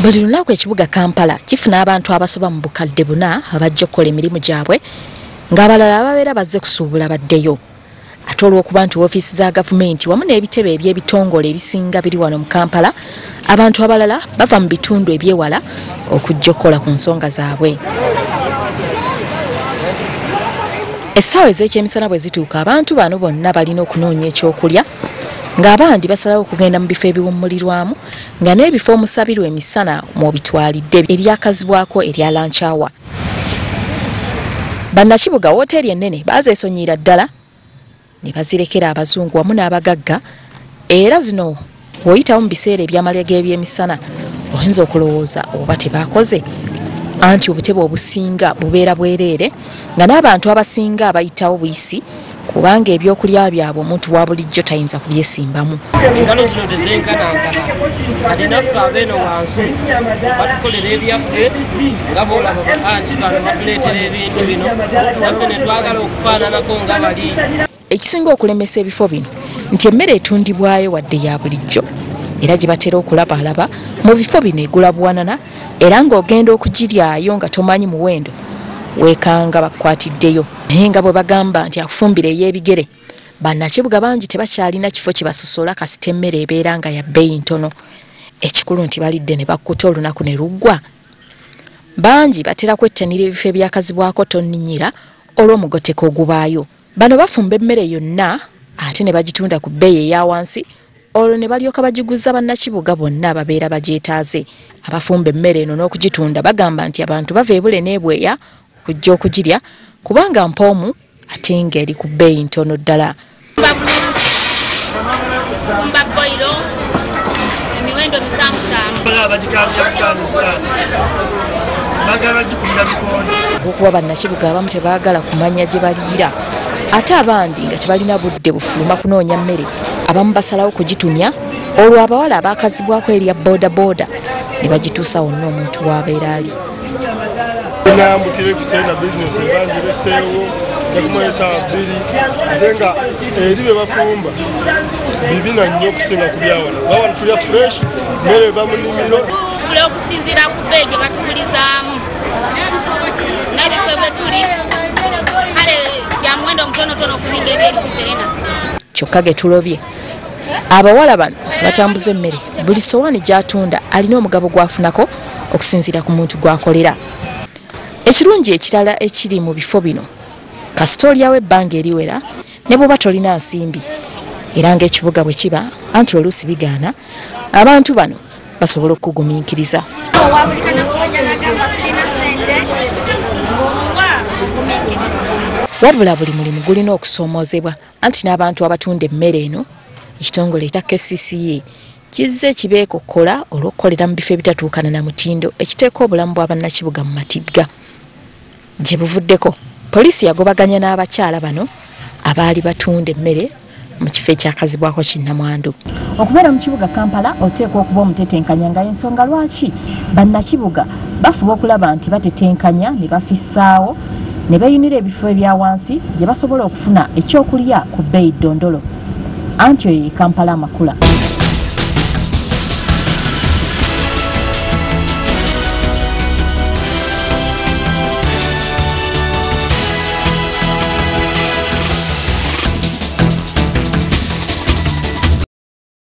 Buli lunaku ekibuga Kampala kifuna abantu abasoba mu bukadde buna abajja okukola emirimu gyabwe ng'abalala ababeera bazze kusuubula baddeyo. Ate olw'okuba nti woofiisi za gavumenti wamu n'ebitebe eby'ebitongole ebisinga biri wano mu Kampala, abantu abalala bava mu bitundu ebyewala okujja okukola ku nsonga zaabwe. Essaawa ez'ekyemisana bwe zituuka, abantu bano bonna balina okunoonya ekyokulya, ng'abandi basalawo okugenda mu bifo ebiwummulirwamu nga n'ebifo omusabirwa emisana mw'obitwalidde ebyakazibwako erya lunch hour. Bannakibuga wooteeri ennene baazeesonyiira ddala ne bazirekera abazungu wamu n'abagagga, era zino bw'oyitawo mu biseera eby'amalya g'ebyemisana oyinza okulowooza oba tebaakoze, anti obutebe obusinga bubeera bwereere nga n'abantu abasinga abayitawo buyisi kubanga ebyokulya byabwe omuntu wa bulijjo tayinza kubyesimbamu. Engalo zino tezenkanankana ate naffe abeeno wansi batukolera ebyaffe nga boolaba anti bano batuleetera ebintu bino naffe ne twagala okufaananako nga bali. Ekisinga okulemesa ebifo bino nti emmere etundibwayo wadde ya bulijjo, era gye batera okulabalaba mu bifo bino egula buwanana, era ng'ogenda okugiryayo nga tomanyi muwendo weekanga bakwatiddeyo. Naye nga bwe bagamba nti akufumbira ey'ebigere, bannakibuga bangi tebakyalina kifo kye basosola kasita emmere ebeera nga ya bbeeyi ntono. Ekikulu nti balidde ne bakkuta olunaku ne luggwa. Bangi batera kwettanira ebifo ebyakazibwako tonninyira olw'omugoteko ogubaayo. Bano bafumba emmere yonna ate ne bagitunda ku bbeeyi eya wansi, olwo ne balyoka bagiguza bannakibuga bonna ababeera bagyetaaze. Abafumba emmere eno n'okugitunda bagamba nti abantu bava ebule n'ebweya okujja okugirya kubanga mpoomu ate ng'eri ku bbeeyi ntono ddala. Olw'okuba bannakibuga abamu tebaagala kumanya gye baliira, ate abandi nga tebalina budde bufuluma kunoonya mmere, abamu basalawo kugitumya, olwo abawala abaakazibwako erya booda booda ne bagituusa wonna omuntu w'abeera ali. Nambukire kusena business bangireseewo yakumwesa 2 ate nga eri be bafumba bibina nnyo okusinga ku byawana. Bawana tulya fresh mmere eba mu nnimiro okusinziira ku bbeeyi gye batugulizaamu n'ebifo bwe tuli kale bya muwendo mutonotono okusinga ebyeri ku Serena. Kyokka ge tulobye abawala bano batambuza emmere, buli sowaani gy'atunda alina omugabo gwafunako okusinziira ku muntu gw'akolera. Ekirungi ekirala ekiri mu bifo bino, kasita olyawo ebbanga eriwera ne bw'oba tolina nsimbi, era ng'ekibuga bwe kiba anti oluusi bigaana, abantu bano basobola okugumiikiriza. Wabula buli mulimu gulina okusoomoozebwa, anti n'abantu abatunda emmere eno, ekitongole ekya KCCA kizze kibeekokkola olw'okukolera mu bifo ebitatuukana na mutindo ekiteeka obulamu bwa bannakibuga mu matigga. Gye buvuddeko, poliisi yagobaganya n'abakyala bano abaali batunda emmere mu kifo ekyakazibwako kinnamwandu. Okubeera mu kibuga Kampala oteekwa okuba omutetenkanya nga ensonga lwaki bannakibuga bafuba okulaba nti batetenkanya ne bafissaawo ne beeyunira ebifo ebya wansi gye basobola okufuna ekyokulya ku bbeeyi ddondolo. Anti oyo ye Kampala Amakula.